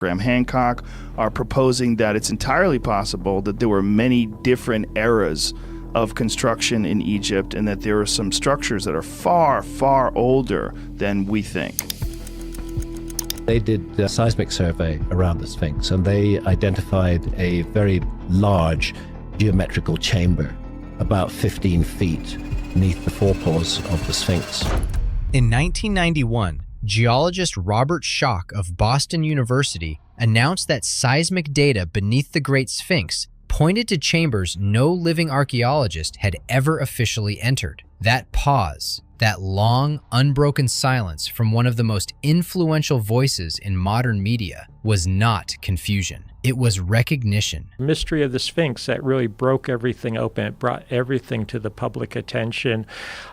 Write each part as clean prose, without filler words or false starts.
Graham Hancock are proposing that it's entirely possible that there were many different eras of construction in Egypt and that there are some structures that are far, far older than we think. They did a seismic survey around the Sphinx, and they identified a very large geometrical chamber about 15 feet beneath the forepaws of the Sphinx. In 1991, geologist Robert Schoch of Boston University announced that seismic data beneath the Great Sphinx pointed to chambers no living archaeologist had ever officially entered. That pause, that long, unbroken silence from one of the most influential voices in modern media was not confusion. It was recognition. The mystery of the Sphinx that really broke everything open. It brought everything to the public attention.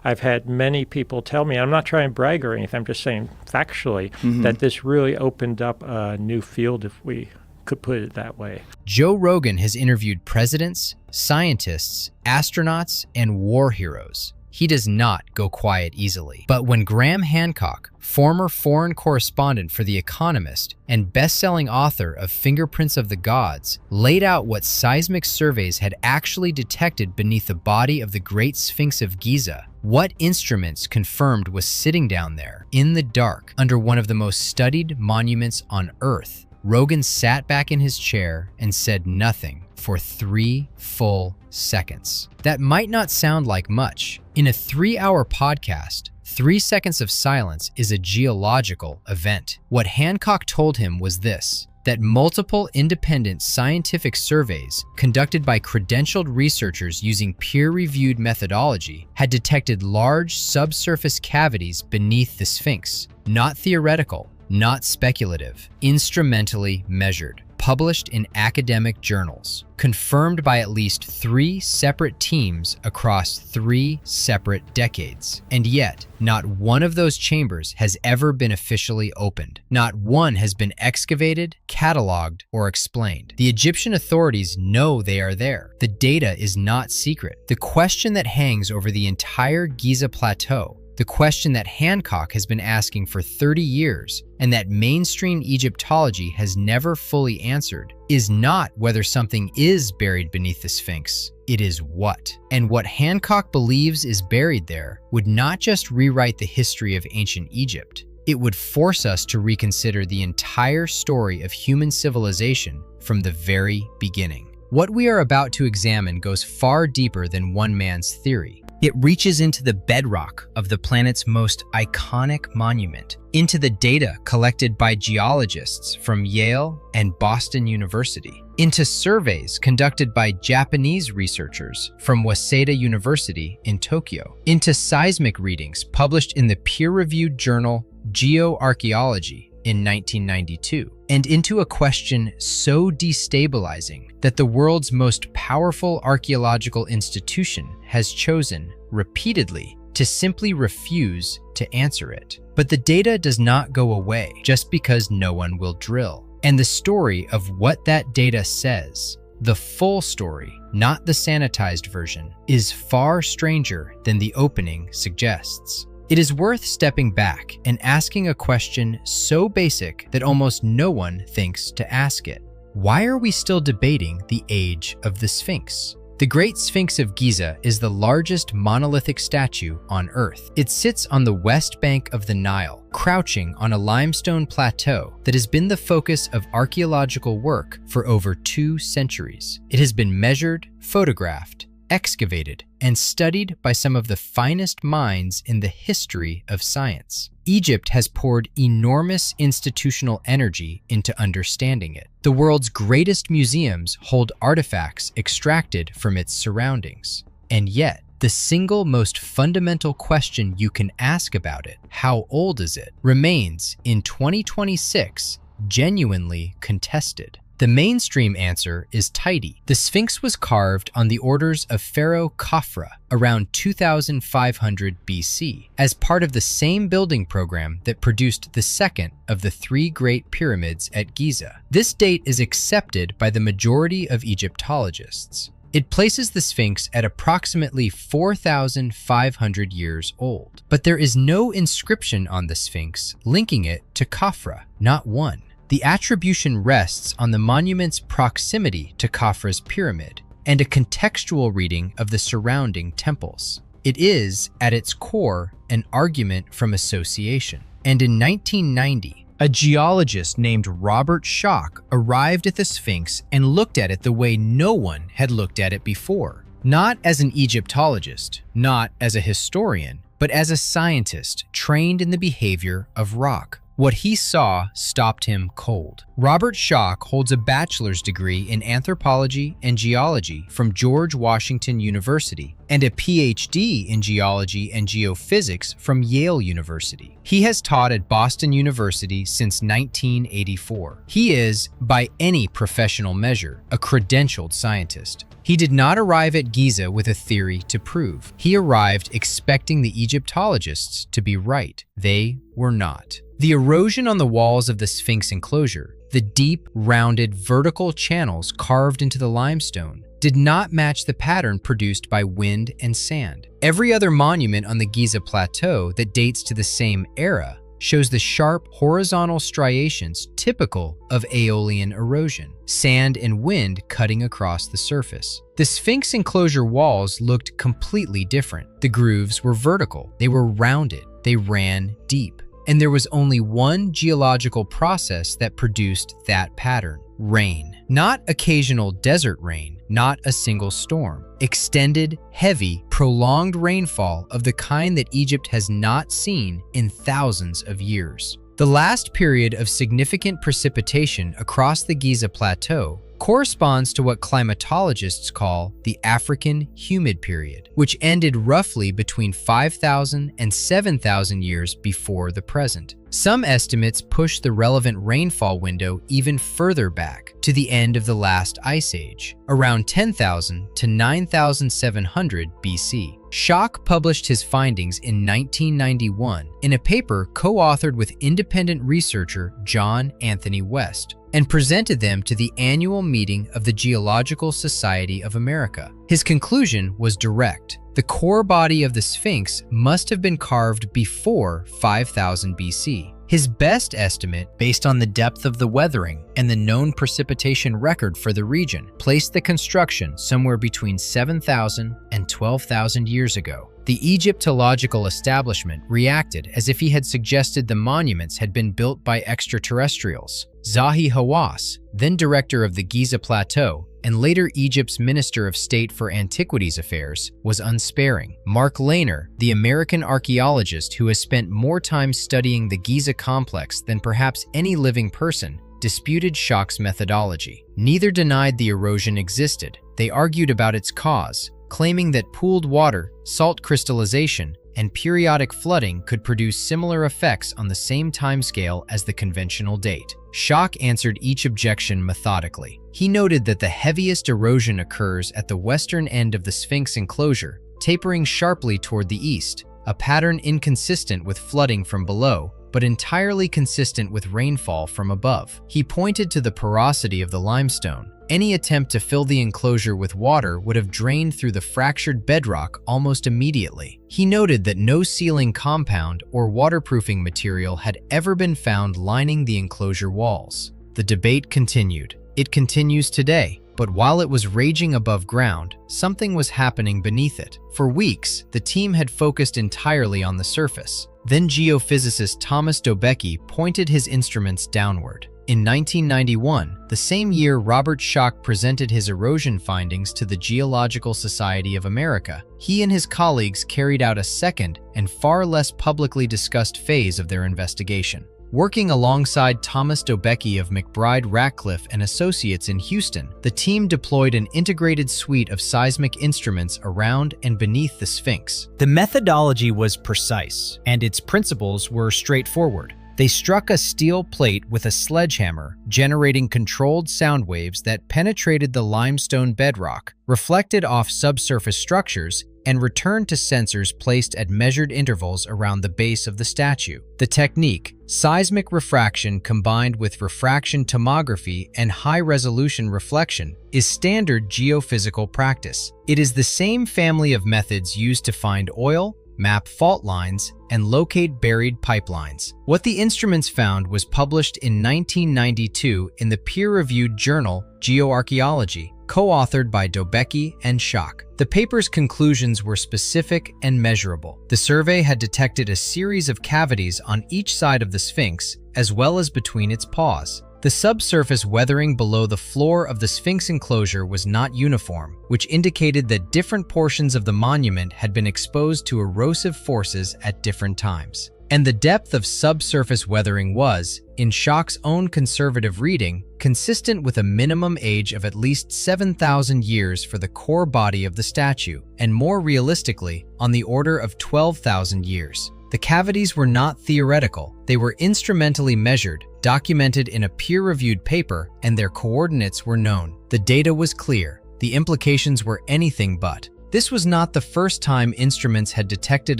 I've had many people tell me, I'm not trying to brag or anything, I'm just saying factually, that this really opened up a new field, if we could put it that way. Joe Rogan has interviewed presidents, scientists, astronauts, and war heroes. He does not go quiet easily. But when Graham Hancock, former foreign correspondent for The Economist and best-selling author of Fingerprints of the Gods, laid out what seismic surveys had actually detected beneath the body of the Great Sphinx of Giza, what instruments confirmed was sitting down there, in the dark, under one of the most studied monuments on Earth, Rogan sat back in his chair and said nothing for 3 full seconds. That might not sound like much. In a 3-hour podcast, 3 seconds of silence is a geological event. What Hancock told him was this: that multiple independent scientific surveys conducted by credentialed researchers using peer-reviewed methodology had detected large subsurface cavities beneath the Sphinx. Not theoretical, not speculative, instrumentally measured, published in academic journals, confirmed by at least 3 separate teams across 3 separate decades. And yet, not one of those chambers has ever been officially opened. Not one has been excavated, cataloged, or explained. The Egyptian authorities know they are there. The data is not secret. The question that hangs over the entire Giza plateau, the question that Hancock has been asking for 30 years and that mainstream Egyptology has never fully answered, is not whether something is buried beneath the Sphinx, it is what. And what Hancock believes is buried there would not just rewrite the history of ancient Egypt, it would force us to reconsider the entire story of human civilization from the very beginning. What we are about to examine goes far deeper than one man's theory. It reaches into the bedrock of the planet's most iconic monument, into the data collected by geologists from Yale and Boston University, into surveys conducted by Japanese researchers from Waseda University in Tokyo, into seismic readings published in the peer-reviewed journal Geoarchaeology in 1992, and into a question so destabilizing that the world's most powerful archaeological institution has chosen, repeatedly, to simply refuse to answer it. But the data does not go away just because no one will drill. And the story of what that data says, the full story, not the sanitized version, is far stranger than the opening suggests. It is worth stepping back and asking a question so basic that almost no one thinks to ask it. Why are we still debating the age of the Sphinx? The Great Sphinx of Giza is the largest monolithic statue on Earth. It sits on the west bank of the Nile, crouching on a limestone plateau that has been the focus of archaeological work for over 2 centuries. It has been measured, photographed, excavated, and studied by some of the finest minds in the history of science. Egypt has poured enormous institutional energy into understanding it. The world's greatest museums hold artifacts extracted from its surroundings. And yet, the single most fundamental question you can ask about it, how old is it, remains, in 2026, genuinely contested. The mainstream answer is tidy. The Sphinx was carved on the orders of Pharaoh Khafra around 2500 BC as part of the same building program that produced the second of the 3 Great Pyramids at Giza. This date is accepted by the majority of Egyptologists. It places the Sphinx at approximately 4,500 years old. But there is no inscription on the Sphinx linking it to Khafra, not one. The attribution rests on the monument's proximity to Khafra's pyramid and a contextual reading of the surrounding temples. It is, at its core, an argument from association. And in 1990, a geologist named Robert Schoch arrived at the Sphinx and looked at it the way no one had looked at it before. Not as an Egyptologist, not as a historian, but as a scientist trained in the behavior of rock. What he saw stopped him cold. Robert Schoch holds a bachelor's degree in anthropology and geology from George Washington University and a PhD in geology and geophysics from Yale University. He has taught at Boston University since 1984. He is, by any professional measure, a credentialed scientist. He did not arrive at Giza with a theory to prove. He arrived expecting the Egyptologists to be right. They were not. The erosion on the walls of the Sphinx enclosure, the deep, rounded, vertical channels carved into the limestone, did not match the pattern produced by wind and sand. Every other monument on the Giza plateau that dates to the same era shows the sharp horizontal striations typical of Aeolian erosion, sand and wind cutting across the surface. The Sphinx enclosure walls looked completely different. The grooves were vertical, they were rounded, they ran deep. And there was only one geological process that produced that pattern: rain. Not occasional desert rain, not a single storm. Extended, heavy, prolonged rainfall of the kind that Egypt has not seen in thousands of years. The last period of significant precipitation across the Giza Plateau corresponds to what climatologists call the African humid period, which ended roughly between 5,000 and 7,000 years before the present. Some estimates push the relevant rainfall window even further back to the end of the last ice age, around 10,000 to 9,700 BC. Schoch published his findings in 1991 in a paper co-authored with independent researcher John Anthony West, and presented them to the annual meeting of the Geological Society of America. His conclusion was direct. The core body of the Sphinx must have been carved before 5000 BC. His best estimate, based on the depth of the weathering and the known precipitation record for the region, placed the construction somewhere between 7,000 and 12,000 years ago. The Egyptological establishment reacted as if he had suggested the monuments had been built by extraterrestrials. Zahi Hawass, then director of the Giza Plateau and later Egypt's Minister of State for Antiquities Affairs, was unsparing. Mark Lehner, the American archaeologist who has spent more time studying the Giza complex than perhaps any living person, disputed Schoch's methodology. Neither denied the erosion existed. They argued about its cause, claiming that pooled water, salt crystallization, and periodic flooding could produce similar effects on the same timescale as the conventional date. Schoch answered each objection methodically. He noted that the heaviest erosion occurs at the western end of the Sphinx enclosure, tapering sharply toward the east, a pattern inconsistent with flooding from below, but entirely consistent with rainfall from above. He pointed to the porosity of the limestone. Any attempt to fill the enclosure with water would have drained through the fractured bedrock almost immediately. He noted that no sealing compound or waterproofing material had ever been found lining the enclosure walls. The debate continued. It continues today, but while it was raging above ground, something was happening beneath it. For weeks, the team had focused entirely on the surface. Then geophysicist Thomas Dobecki pointed his instruments downward. In 1991, the same year Robert Schoch presented his erosion findings to the Geological Society of America, he and his colleagues carried out a second and far less publicly discussed phase of their investigation. Working alongside Thomas Dobecki of McBride Ratcliffe and Associates in Houston, the team deployed an integrated suite of seismic instruments around and beneath the Sphinx. The methodology was precise, and its principles were straightforward. They struck a steel plate with a sledgehammer, generating controlled sound waves that penetrated the limestone bedrock, reflected off subsurface structures, and returned to sensors placed at measured intervals around the base of the statue. The technique, seismic refraction combined with refraction tomography and high-resolution reflection, is standard geophysical practice. It is the same family of methods used to find oil, map fault lines, and locate buried pipelines. What the instruments found was published in 1992 in the peer-reviewed journal Geoarchaeology, co-authored by Dobecki and Schoch. The paper's conclusions were specific and measurable. The survey had detected a series of cavities on each side of the Sphinx, as well as between its paws. The subsurface weathering below the floor of the Sphinx enclosure was not uniform, which indicated that different portions of the monument had been exposed to erosive forces at different times. And the depth of subsurface weathering was, in Schoch's own conservative reading, consistent with a minimum age of at least 7,000 years for the core body of the statue, and more realistically, on the order of 12,000 years. The cavities were not theoretical. They were instrumentally measured, documented in a peer-reviewed paper, and their coordinates were known. The data was clear. The implications were anything but. This was not the first time instruments had detected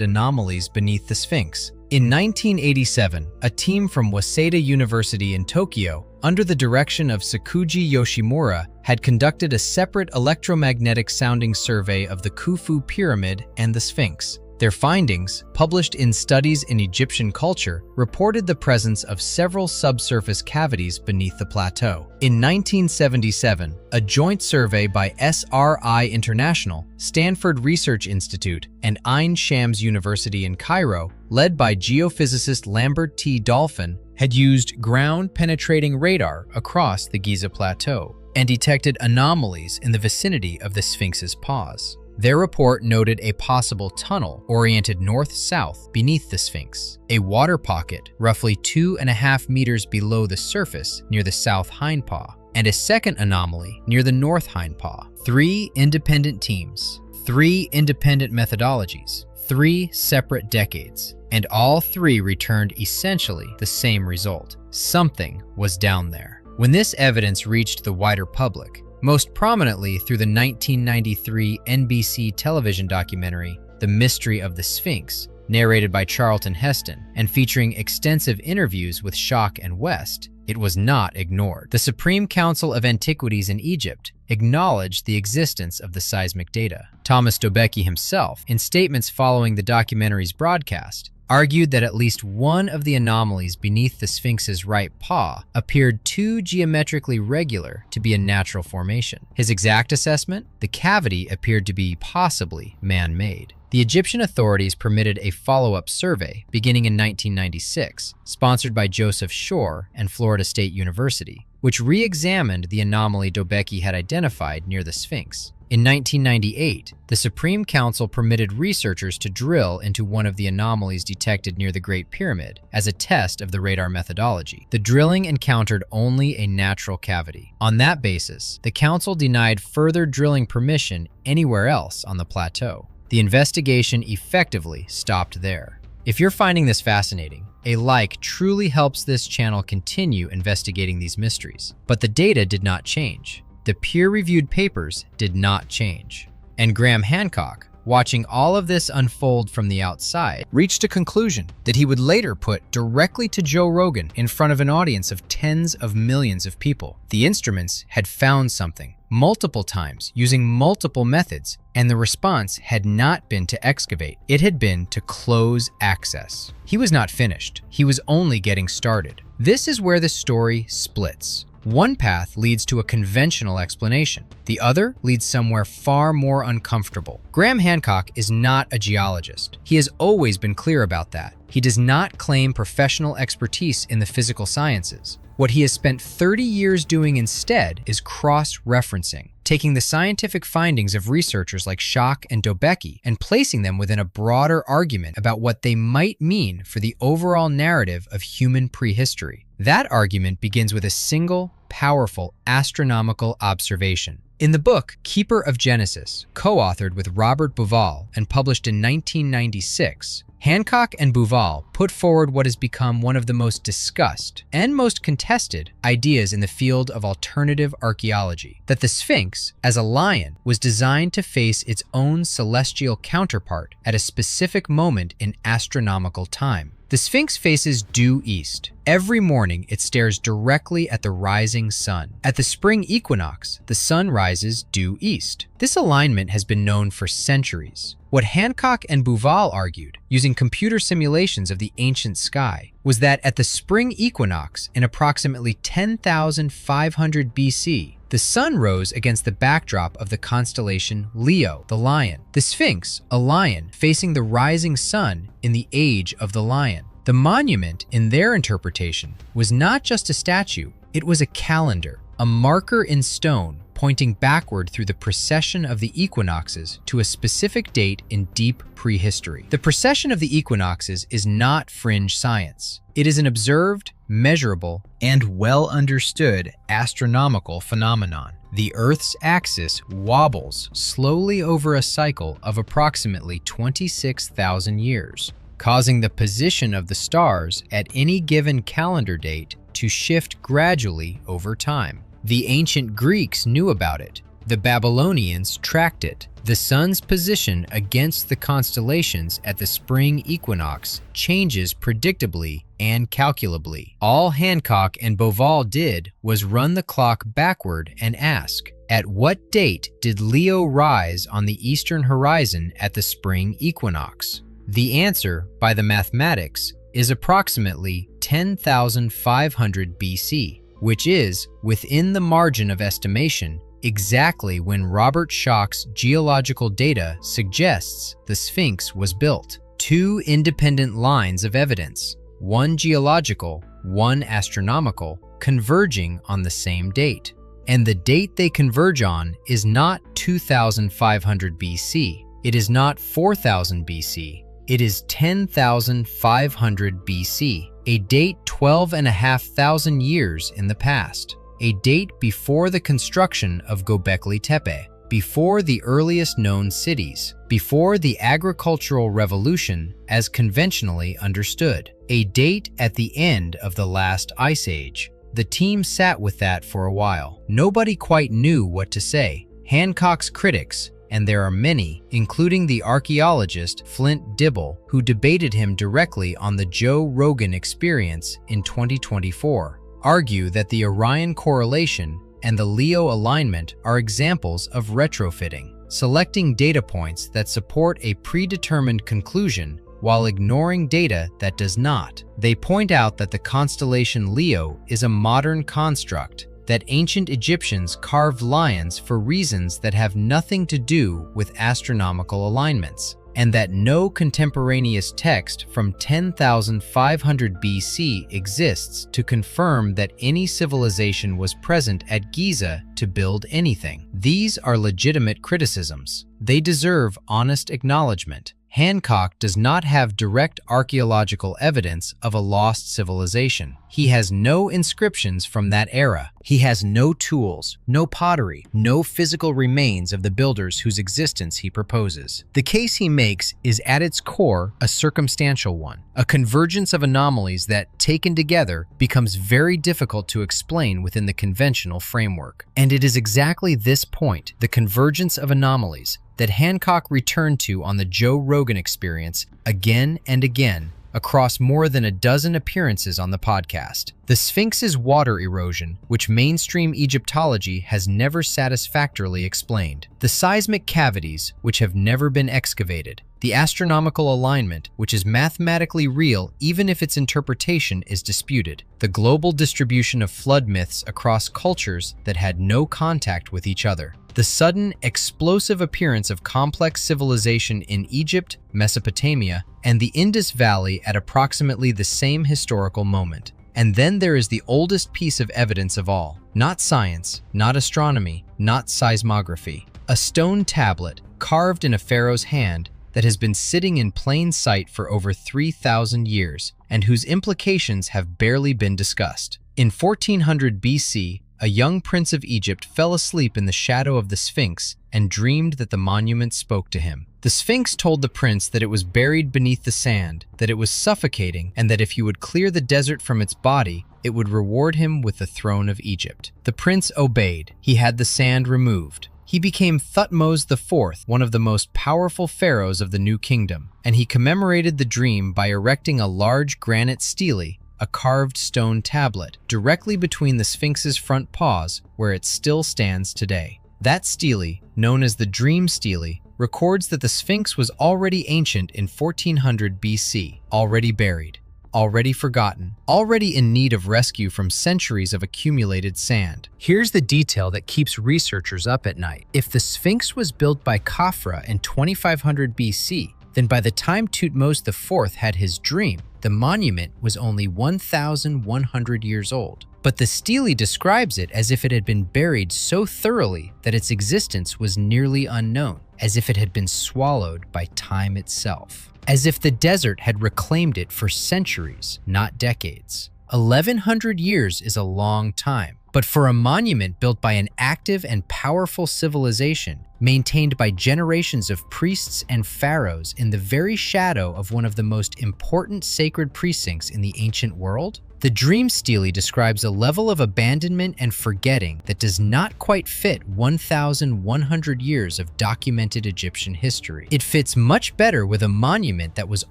anomalies beneath the Sphinx. In 1987, a team from Waseda University in Tokyo, under the direction of Sakuji Yoshimura, had conducted a separate electromagnetic sounding survey of the Khufu Pyramid and the Sphinx. Their findings, published in Studies in Egyptian Culture, reported the presence of several subsurface cavities beneath the plateau. In 1977, a joint survey by SRI International, Stanford Research Institute, and Ain Shams University in Cairo, led by geophysicist Lambert T. Dolphin, had used ground-penetrating radar across the Giza Plateau and detected anomalies in the vicinity of the Sphinx's paws. Their report noted a possible tunnel oriented north-south beneath the Sphinx, a water pocket roughly 2.5 meters below the surface near the south hindpaw, and a second anomaly near the north hindpaw. 3 independent teams, 3 independent methodologies, 3 separate decades, and all 3 returned essentially the same result. Something was down there. When this evidence reached the wider public, most prominently through the 1993 NBC television documentary, The Mystery of the Sphinx, narrated by Charlton Heston and featuring extensive interviews with Schoch and West, it was not ignored. The Supreme Council of Antiquities in Egypt acknowledged the existence of the seismic data. Thomas Dobecki himself, in statements following the documentary's broadcast, argued that at least one of the anomalies beneath the Sphinx's right paw appeared too geometrically regular to be a natural formation. His exact assessment? The cavity appeared to be possibly man-made. The Egyptian authorities permitted a follow-up survey beginning in 1996, sponsored by Joseph Shore and Florida State University, which re-examined the anomaly Dobecki had identified near the Sphinx. In 1998, the Supreme Council permitted researchers to drill into one of the anomalies detected near the Great Pyramid as a test of the radar methodology. The drilling encountered only a natural cavity. On that basis, the Council denied further drilling permission anywhere else on the plateau. The investigation effectively stopped there. If you're finding this fascinating, a like truly helps this channel continue investigating these mysteries. But the data did not change. The peer-reviewed papers did not change. And Graham Hancock, watching all of this unfold from the outside, reached a conclusion that he would later put directly to Joe Rogan in front of an audience of tens of millions of people. The instruments had found something multiple times using multiple methods, and the response had not been to excavate. It had been to close access. He was not finished. He was only getting started. This is where the story splits. One path leads to a conventional explanation. The other leads somewhere far more uncomfortable. Graham Hancock is not a geologist. He has always been clear about that. He does not claim professional expertise in the physical sciences. What he has spent 30 years doing instead is cross-referencing, taking the scientific findings of researchers like Schoch and Dobecki and placing them within a broader argument about what they might mean for the overall narrative of human prehistory. That argument begins with a single, powerful astronomical observation. In the book Keeper of Genesis, co-authored with Robert Bauval and published in 1996, Hancock and Bauval put forward what has become one of the most discussed and most contested ideas in the field of alternative archaeology, that the Sphinx, as a lion, was designed to face its own celestial counterpart at a specific moment in astronomical time. The Sphinx faces due east, Every morning, it stares directly at the rising sun. At the spring equinox, the sun rises due east. This alignment has been known for centuries. What Hancock and Bouval argued, using computer simulations of the ancient sky, was that at the spring equinox in approximately 10,500 BC, the sun rose against the backdrop of the constellation Leo, the lion. The Sphinx, a lion, facing the rising sun in the age of the lion. The monument, in their interpretation, was not just a statue, it was a calendar, a marker in stone pointing backward through the precession of the equinoxes to a specific date in deep prehistory. The precession of the equinoxes is not fringe science. It is an observed, measurable, and well-understood astronomical phenomenon. The Earth's axis wobbles slowly over a cycle of approximately 26,000 years, causing the position of the stars at any given calendar date to shift gradually over time. The ancient Greeks knew about it. The Babylonians tracked it. The sun's position against the constellations at the spring equinox changes predictably and calculably. All Hancock and Bouval did was run the clock backward and ask, at what date did Leo rise on the eastern horizon at the spring equinox? The answer, by the mathematics, is approximately 10,500 BC, which is, within the margin of estimation, exactly when Robert Schoch's geological data suggests the Sphinx was built. Two independent lines of evidence, one geological, one astronomical, converging on the same date. And the date they converge on is not 2,500 BC, it is not 4,000 BC, it is 10,500 BC, a date 12,500 years in the past, a date before the construction of Göbekli Tepe, before the earliest known cities, before the agricultural revolution as conventionally understood, a date at the end of the last ice age. The team sat with that for a while. Nobody quite knew what to say. Hancock's critics, and there are many, including the archaeologist Flint Dibble, who debated him directly on the Joe Rogan Experience in 2024, argue that the Orion correlation and the Leo alignment are examples of retrofitting, selecting data points that support a predetermined conclusion while ignoring data that does not. They point out that the constellation Leo is a modern construct, that ancient Egyptians carved lions for reasons that have nothing to do with astronomical alignments, and that no contemporaneous text from 10,500 BC exists to confirm that any civilization was present at Giza to build anything. These are legitimate criticisms. They deserve honest acknowledgement. Hancock does not have direct archaeological evidence of a lost civilization. He has no inscriptions from that era. He has no tools, no pottery, no physical remains of the builders whose existence he proposes. The case he makes is at its core a circumstantial one, a convergence of anomalies that, taken together, becomes very difficult to explain within the conventional framework. And it is exactly this point, the convergence of anomalies, that Hancock returned to on the Joe Rogan Experience again and again across more than a dozen appearances on the podcast. The Sphinx's water erosion, which mainstream Egyptology has never satisfactorily explained. The seismic cavities, which have never been excavated. The astronomical alignment, which is mathematically real even if its interpretation is disputed. The global distribution of flood myths across cultures that had no contact with each other. The sudden, explosive appearance of complex civilization in Egypt, Mesopotamia, and the Indus Valley at approximately the same historical moment. And then there is the oldest piece of evidence of all. Not science, not astronomy, not seismography. A stone tablet carved in a pharaoh's hand that has been sitting in plain sight for over 3,000 years and whose implications have barely been discussed. In 1400 BC, a young prince of Egypt fell asleep in the shadow of the Sphinx and dreamed that the monument spoke to him. The Sphinx told the prince that it was buried beneath the sand, that it was suffocating, and that if he would clear the desert from its body, it would reward him with the throne of Egypt. The prince obeyed. He had the sand removed. He became Thutmose IV, one of the most powerful pharaohs of the New Kingdom, and he commemorated the dream by erecting a large granite stele a carved stone tablet, directly between the Sphinx's front paws, where it still stands today. That stele, known as the Dream Stele, records that the Sphinx was already ancient in 1400 BC, already buried, already forgotten, already in need of rescue from centuries of accumulated sand. Here's the detail that keeps researchers up at night. If the Sphinx was built by Khafra in 2500 BC, then by the time Thutmose IV had his dream, the monument was only 1,100 years old. But the stele describes it as if it had been buried so thoroughly that its existence was nearly unknown, as if it had been swallowed by time itself, as if the desert had reclaimed it for centuries, not decades. 1,100 years is a long time, but for a monument built by an active and powerful civilization, maintained by generations of priests and pharaohs in the very shadow of one of the most important sacred precincts in the ancient world, the Dream Stele describes a level of abandonment and forgetting that does not quite fit 1,100 years of documented Egyptian history. It fits much better with a monument that was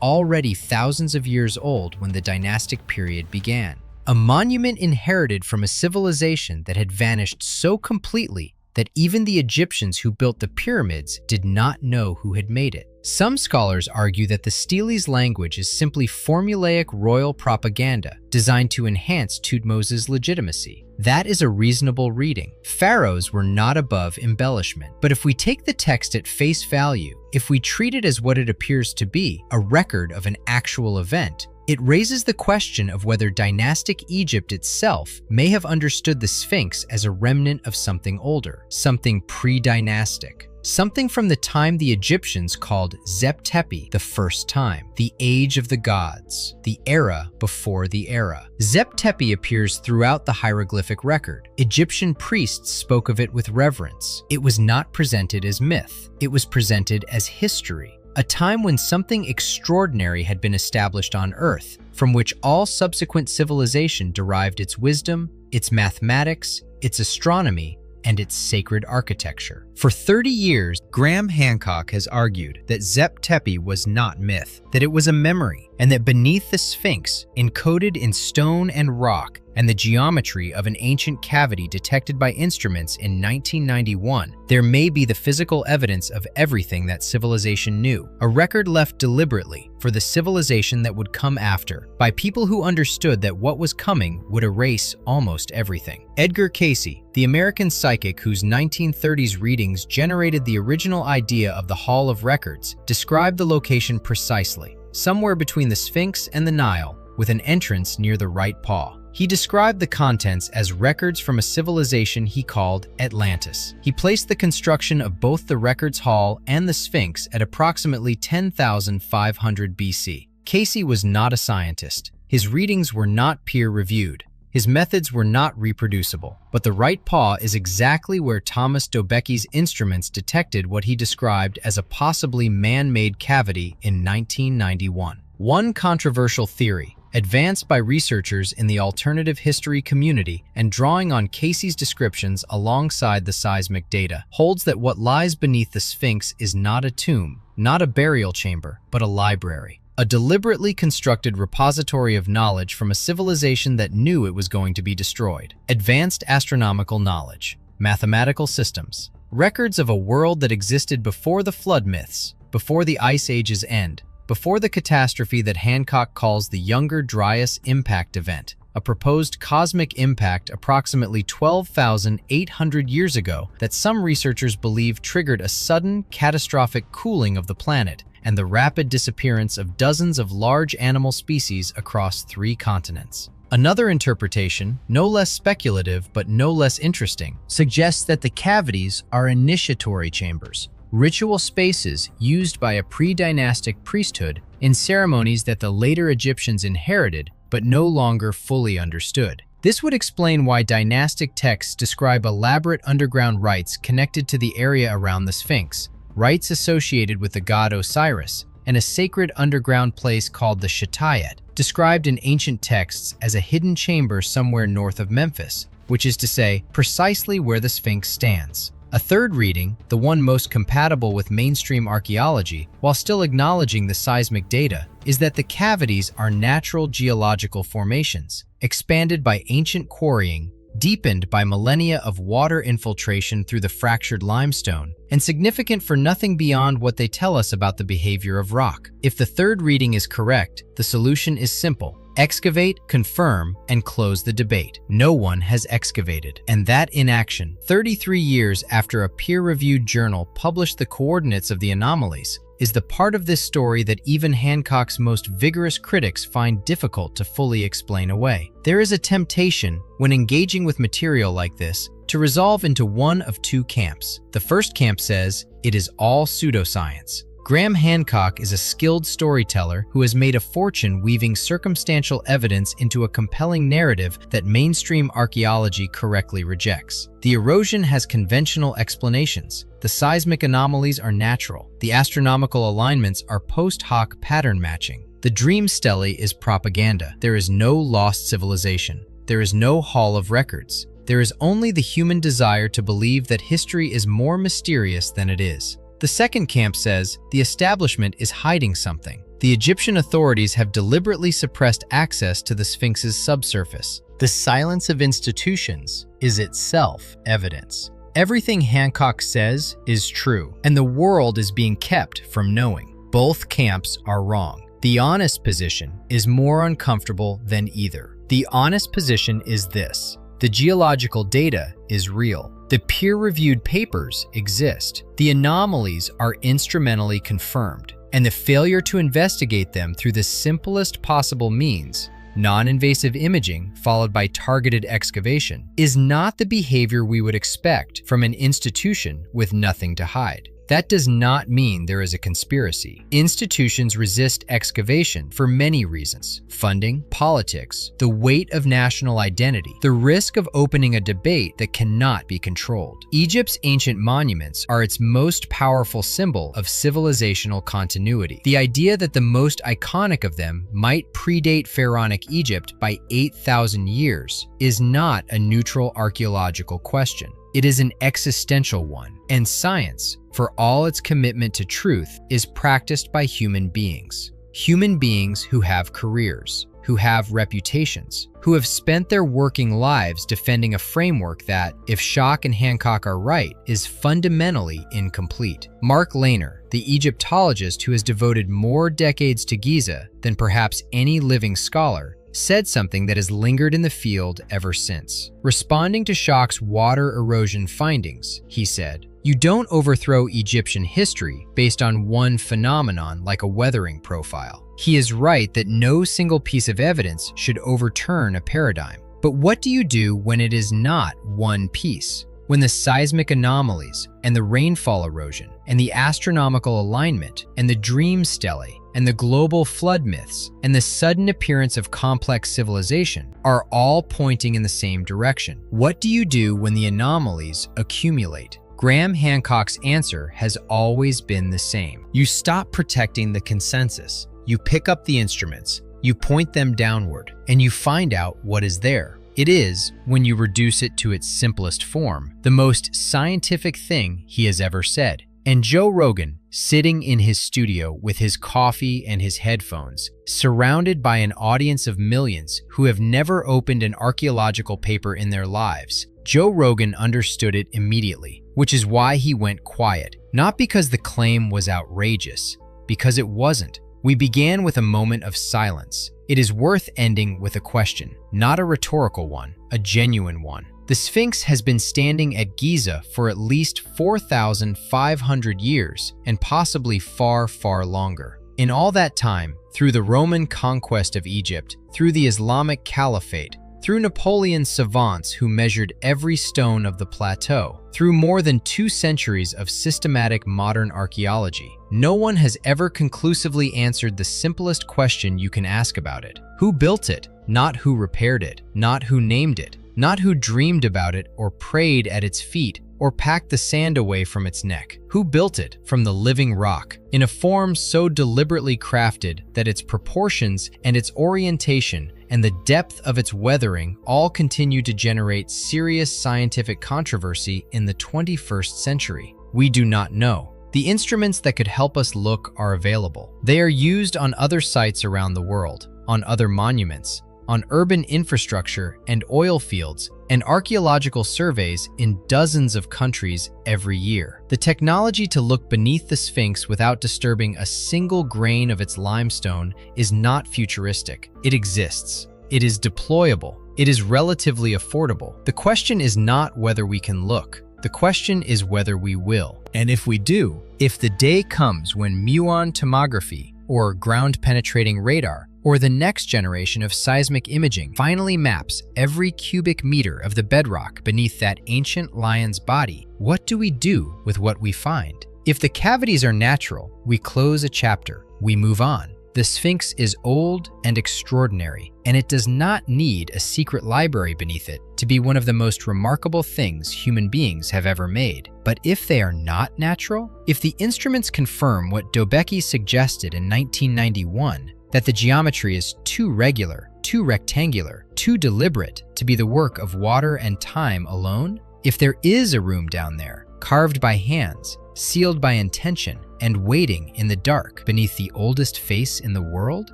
already thousands of years old when the dynastic period began. A monument inherited from a civilization that had vanished so completely that even the Egyptians who built the pyramids did not know who had made it. Some scholars argue that the stele's language is simply formulaic royal propaganda designed to enhance Thutmose's legitimacy. That is a reasonable reading. Pharaohs were not above embellishment. But if we take the text at face value, if we treat it as what it appears to be, a record of an actual event, it raises the question of whether dynastic Egypt itself may have understood the Sphinx as a remnant of something older, something pre-dynastic, something from the time the Egyptians called Zep Tepi the first time, the age of the gods, the era before the era. Zep Tepi appears throughout the hieroglyphic record. Egyptian priests spoke of it with reverence. It was not presented as myth. It was presented as history. A time when something extraordinary had been established on Earth, from which all subsequent civilization derived its wisdom, its mathematics, its astronomy, and its sacred architecture. For 30 years, Graham Hancock has argued that Zep Tepi was not myth, that it was a memory, and that beneath the Sphinx, encoded in stone and rock, and the geometry of an ancient cavity detected by instruments in 1991, there may be the physical evidence of everything that civilization knew, a record left deliberately for the civilization that would come after, by people who understood that what was coming would erase almost everything. Edgar Cayce, the American psychic whose 1930s readings generated the original idea of the Hall of Records, described the location precisely, somewhere between the Sphinx and the Nile, with an entrance near the right paw. He described the contents as records from a civilization he called Atlantis. He placed the construction of both the Records Hall and the Sphinx at approximately 10,500 BC. Cayce was not a scientist. His readings were not peer-reviewed. His methods were not reproducible, but the right paw is exactly where Thomas Dobecki's instruments detected what he described as a possibly man-made cavity in 1991. One controversial theory, advanced by researchers in the alternative history community and drawing on Cayce's descriptions alongside the seismic data, holds that what lies beneath the Sphinx is not a tomb, not a burial chamber, but a library. A deliberately constructed repository of knowledge from a civilization that knew it was going to be destroyed. Advanced astronomical knowledge, mathematical systems, records of a world that existed before the flood myths, before the Ice Age's end, before the catastrophe that Hancock calls the Younger Dryas Impact Event, a proposed cosmic impact approximately 12,800 years ago that some researchers believe triggered a sudden, catastrophic cooling of the planet and the rapid disappearance of dozens of large animal species across 3 continents. Another interpretation, no less speculative but no less interesting, suggests that the cavities are initiatory chambers, ritual spaces used by a pre-dynastic priesthood in ceremonies that the later Egyptians inherited but no longer fully understood. This would explain why dynastic texts describe elaborate underground rites connected to the area around the Sphinx, rites associated with the god Osiris, and a sacred underground place called the Shatayet, described in ancient texts as a hidden chamber somewhere north of Memphis, which is to say, precisely where the Sphinx stands. A third reading, the one most compatible with mainstream archaeology, while still acknowledging the seismic data, is that the cavities are natural geological formations, expanded by ancient quarrying, deepened by millennia of water infiltration through the fractured limestone, and significant for nothing beyond what they tell us about the behavior of rock. If the third reading is correct, the solution is simple. Excavate, confirm, and close the debate. No one has excavated. And that inaction, 33 years after a peer-reviewed journal published the coordinates of the anomalies, is the part of this story that even Hancock's most vigorous critics find difficult to fully explain away. There is a temptation, when engaging with material like this, to resolve into one of two camps. The first camp says, it is all pseudoscience. Graham Hancock is a skilled storyteller who has made a fortune weaving circumstantial evidence into a compelling narrative that mainstream archaeology correctly rejects. The erosion has conventional explanations. The seismic anomalies are natural. The astronomical alignments are post hoc pattern matching. The dream stele is propaganda. There is no lost civilization. There is no hall of records. There is only the human desire to believe that history is more mysterious than it is. The second camp says the establishment is hiding something. The Egyptian authorities have deliberately suppressed access to the Sphinx's subsurface. The silence of institutions is itself evidence. Everything Hancock says is true, and the world is being kept from knowing. Both camps are wrong. The honest position is more uncomfortable than either. The honest position is this: the geological data is real. The peer-reviewed papers exist. The anomalies are instrumentally confirmed, and the failure to investigate them through the simplest possible means, non-invasive imaging followed by targeted excavation, is not the behavior we would expect from an institution with nothing to hide. That does not mean there is a conspiracy. Institutions resist excavation for many reasons: funding, politics, the weight of national identity, the risk of opening a debate that cannot be controlled. Egypt's ancient monuments are its most powerful symbol of civilizational continuity. The idea that the most iconic of them might predate pharaonic Egypt by 8,000 years is not a neutral archaeological question. It is an existential one, and science, for all its commitment to truth, is practiced by human beings. Human beings who have careers, who have reputations, who have spent their working lives defending a framework that, if Schoch and Hancock are right, is fundamentally incomplete. Mark Lehner, the Egyptologist who has devoted more decades to Giza than perhaps any living scholar, said something that has lingered in the field ever since. Responding to Schoch's water erosion findings, he said, "You don't overthrow Egyptian history based on one phenomenon like a weathering profile." He is right that no single piece of evidence should overturn a paradigm. But what do you do when it is not one piece? When the seismic anomalies and the rainfall erosion and the astronomical alignment and the dream stele and the global flood myths and the sudden appearance of complex civilization are all pointing in the same direction? What do you do when the anomalies accumulate? Graham Hancock's answer has always been the same. You stop protecting the consensus. You pick up the instruments, you point them downward, and you find out what is there. It is, when you reduce it to its simplest form, the most scientific thing he has ever said. And Joe Rogan, sitting in his studio with his coffee and his headphones, surrounded by an audience of millions who have never opened an archaeological paper in their lives, Joe Rogan understood it immediately, which is why he went quiet. Not because the claim was outrageous, because it wasn't. We began with a moment of silence. It is worth ending with a question, not a rhetorical one, a genuine one. The Sphinx has been standing at Giza for at least 4,500 years and possibly far, far longer. In all that time, through the Roman conquest of Egypt, through the Islamic Caliphate, through Napoleon's savants who measured every stone of the plateau, through more than 2 centuries of systematic modern archaeology, no one has ever conclusively answered the simplest question you can ask about it. Who built it? Not who repaired it, not who named it, not who dreamed about it or prayed at its feet or packed the sand away from its neck. Who built it from the living rock, in a form so deliberately crafted that its proportions and its orientation and the depth of its weathering all continue to generate serious scientific controversy in the 21st century. We do not know. The instruments that could help us look are available. They are used on other sites around the world, on other monuments, on urban infrastructure and oil fields, and archaeological surveys in dozens of countries every year. The technology to look beneath the Sphinx without disturbing a single grain of its limestone is not futuristic. It exists. It is deployable. It is relatively affordable. The question is not whether we can look. The question is whether we will. And if we do, if the day comes when muon tomography, or ground-penetrating radar, or the next generation of seismic imaging finally maps every cubic meter of the bedrock beneath that ancient lion's body, what do we do with what we find? If the cavities are natural, we close a chapter, we move on. The Sphinx is old and extraordinary, and it does not need a secret library beneath it to be one of the most remarkable things human beings have ever made. But if they are not natural, if the instruments confirm what Dobecki suggested in 1991, that the geometry is too regular, too rectangular, too deliberate to be the work of water and time alone, if there is a room down there, carved by hands, sealed by intention, and waiting in the dark beneath the oldest face in the world,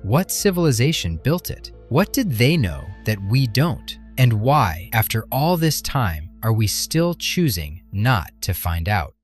what civilization built it? What did they know that we don't? And why, after all this time, are we still choosing not to find out?